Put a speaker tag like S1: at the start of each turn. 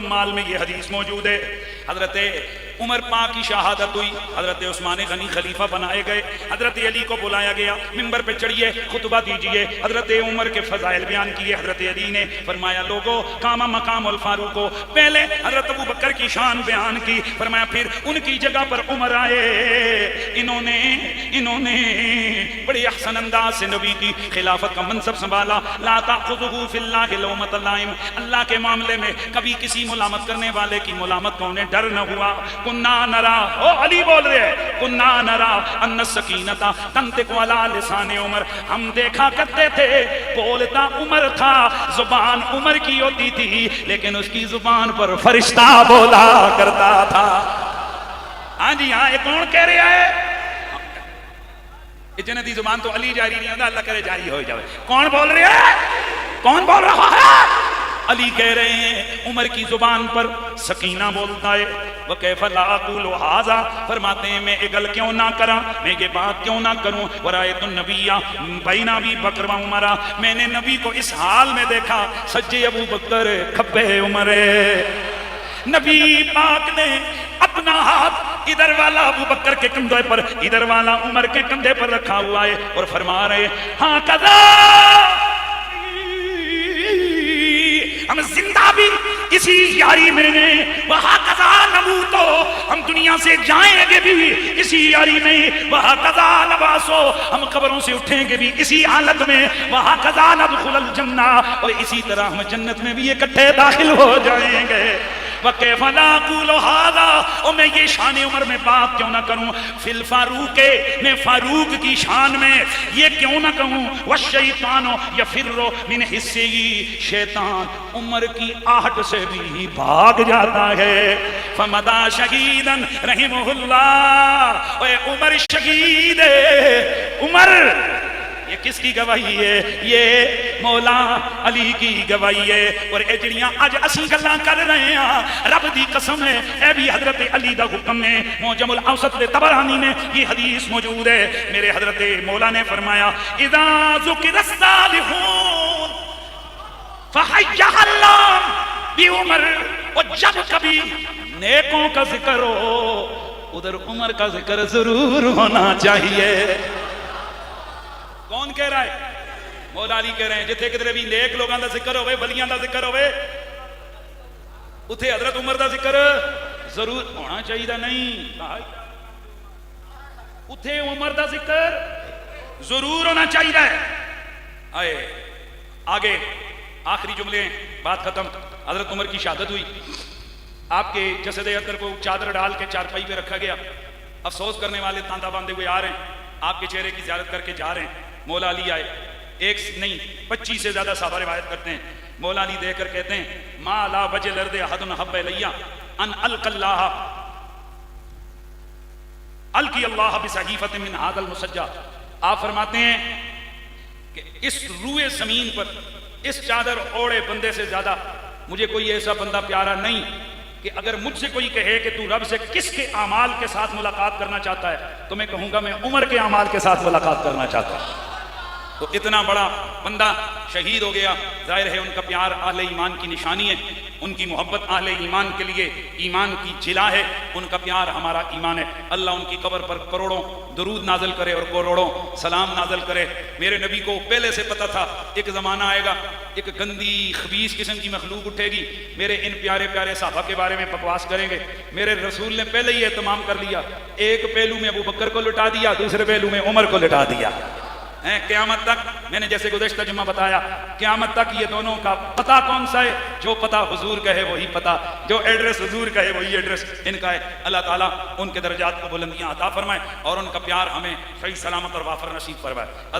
S1: مال میں یہ حدیث موجود ہے، حضرت عمر پاک کی شہادت ہوئی، حضرت عثمان غنی خلیفہ بنائے گئے، حضرت علی کو بلایا گیا، منبر پہ چڑھیے خطبہ دیجئے، حضرت عمر کے فضائل بیان کیے، حضرت علی نے فرمایا لوگوں قام مقام الفاروق کو، پہلے حضرت ابو بکر کی شان بیان کی، فرمایا پھر ان کی جگہ پر عمر آئے، انہوں نے بڑی احسن انداز سے نبی کی خلافت کا منصب سنبھالا، لا تأخذہ فی اللہ لومۃ لائم، اللہ کے معاملے میں کبھی کسی ملامت کرنے والے کی ملامت کا انہیں ڈر نہ ہوا، کننا نرا، او علی بول رہے ہیں، کننا نرا ان السکینۃ تنطق علی لسان عمر، ہم دیکھا کرتے تھے بولتا عمر تھا، زبان عمر کی ہوتی تھی لیکن اس کی زبان پر فرشتہ بولا کرتا تھا۔ ہاں جی ہاں، یہ کون کہہ رہا ہے؟ جنتی زبان تو علی جاری نہیں ہوتا، اللہ کرے جاری ہو جائے۔ کون بول رہا ہے؟ کون بول رہا ہے؟ علی کہہ رہے ہیں عمر کی زبان پر سکینہ بولتا ہے، وَكَيْفَ لَا أَقُولُ هَذَا، فرماتے ہیں میں اگل کیوں نہ کرا، میں یہ بات کیوں نہ کروں، وَرَأَيْتُ النَّبِيَّ بَيْنَ أَبِي بَكْرٍ وَعُمَرَ، میں نے نبی کو اس حال میں دیکھا، سجے ابو بکر کھبے عمر، نبی پاک نے اپنا ہاتھ ادھر والا ابو بکر کے کندھے پر، ادھر والا عمر کے کندھے پر رکھا ہوا ہے اور فرما رہے ہاں کذا، ہم زندہ بھی اسی یاری میں نے، وہاں کذا نموتو، ہم دنیا سے جائیں گے بھی اسی یاری میں، وہاں کذا نباسو، ہم قبروں سے اٹھیں گے بھی اسی حالت میں، وہاں کذا ندخل الجنہ، اور اسی طرح ہم جنت میں بھی اکٹھے داخل ہو جائیں گے۔ وَكَيْفَ لَا أَقُولُ هَذَا، اور میں یہ شان عمر میں بات کیوں نہ کروں، فی الفاروق، میں فاروق کی شان میں یہ کیوں نہ کہوں، وَالشَّيْطَانُ يَفِرُّ مِنْ حِسِّهِ، شیطان عمر کی آہٹ سے بھی بھاگ جاتا ہے۔ فَمَضَى شَهِيدًا رَحِمَهُ اللَّهُ، اے عمر شہید ہے، عمر یہ کس کی گواہی ہے؟ یہ مولا علی کی گواہی ہے۔ اور اے جڑیاں اج اسی گلاں کر رہے ہیں، رب دی قسم ہے اے بھی حضرت علی دا حکم ہے۔ معجم الاوسط دے طبرانی میں یہ حدیث موجود ہے، میرے حضرت مولا نے فرمایا اذا ذکر الصالحون فحیّ اللہ بعمر، اور جب کبھی نیکوں کا ذکر ہو ادھر عمر کا ذکر ضرور ہونا چاہیے۔ کون کہہ رہا ہے؟ مولا علی کہہ رہے ہیں جتھے کدھر بھی نیک لوگاں دا ذکر ہوئے، ولیاں دا ذکر ہوئے، اتھے حضرت عمر دا ذکر ضرور ہونا چاہیے۔ نہیں، اتھے عمر دا ذکر ضرور ہونا چاہیے۔ آئے آگے آخری جملے، بات ختم۔ حضرت عمر کی شہادت ہوئی، آپ کے جسد اطہر کو چادر ڈال کے چارپائی پہ رکھا گیا، افسوس کرنے والے تانتا باندھے ہوئے آ رہے ہیں، آپ کے چہرے کی زیارت کر کے جا رہے ہیں۔ مولا علی آئے، ایک نہیں 25 سے زیادہ صحابہ روایت کرتے ہیں، مولا علی دیکھ کر کہتے ہیں ما لا وجہ لرد احد حب الیہ ان القی اللہ القی اللہ بصحیفۃ من ھذا المسجع۔ آپ فرماتے ہیں کہ اس روئے زمین پر اس چادر اوڑے بندے سے زیادہ مجھے کوئی ایسا بندہ پیارا نہیں کہ اگر مجھ سے کوئی کہے کہ تو رب سے کس کے اعمال کے ساتھ ملاقات کرنا چاہتا ہے تو میں کہوں گا میں عمر کے اعمال کے ساتھ ملاقات کرنا چاہتا ہوں۔ تو اتنا بڑا بندہ شہید ہو گیا، ظاہر ہے ان کا پیار اہل ایمان کی نشانی ہے، ان کی محبت اہل ایمان کے لیے ایمان کی جلا ہے، ان کا پیار ہمارا ایمان ہے۔ اللہ ان کی قبر پر کروڑوں درود نازل کرے اور کروڑوں سلام نازل کرے۔ میرے نبی کو پہلے سے پتہ تھا ایک زمانہ آئے گا، ایک گندی خبیث قسم کی مخلوق اٹھے گی، میرے ان پیارے پیارے صحابہ کے بارے میں بکواس کریں گے۔ میرے رسول نے پہلے ہی اہتمام کر لیا، ایک پہلو میں ابو بکر کو لٹا دیا، دوسرے پہلو میں عمر کو لٹا دیا۔ قیامت تک میں نے جیسے گزشتہ جمعہ بتایا، قیامت تک یہ دونوں کا پتہ کون سا ہے؟ جو پتہ حضور کا ہے وہی پتہ، جو ایڈریس حضور کا ہے وہی ایڈریس ان کا ہے۔ اللہ تعالیٰ ان کے درجات کو بلندیاں عطا فرمائے اور ان کا پیار ہمیں صحیح سلامت اور وافر نصیب فرمائے۔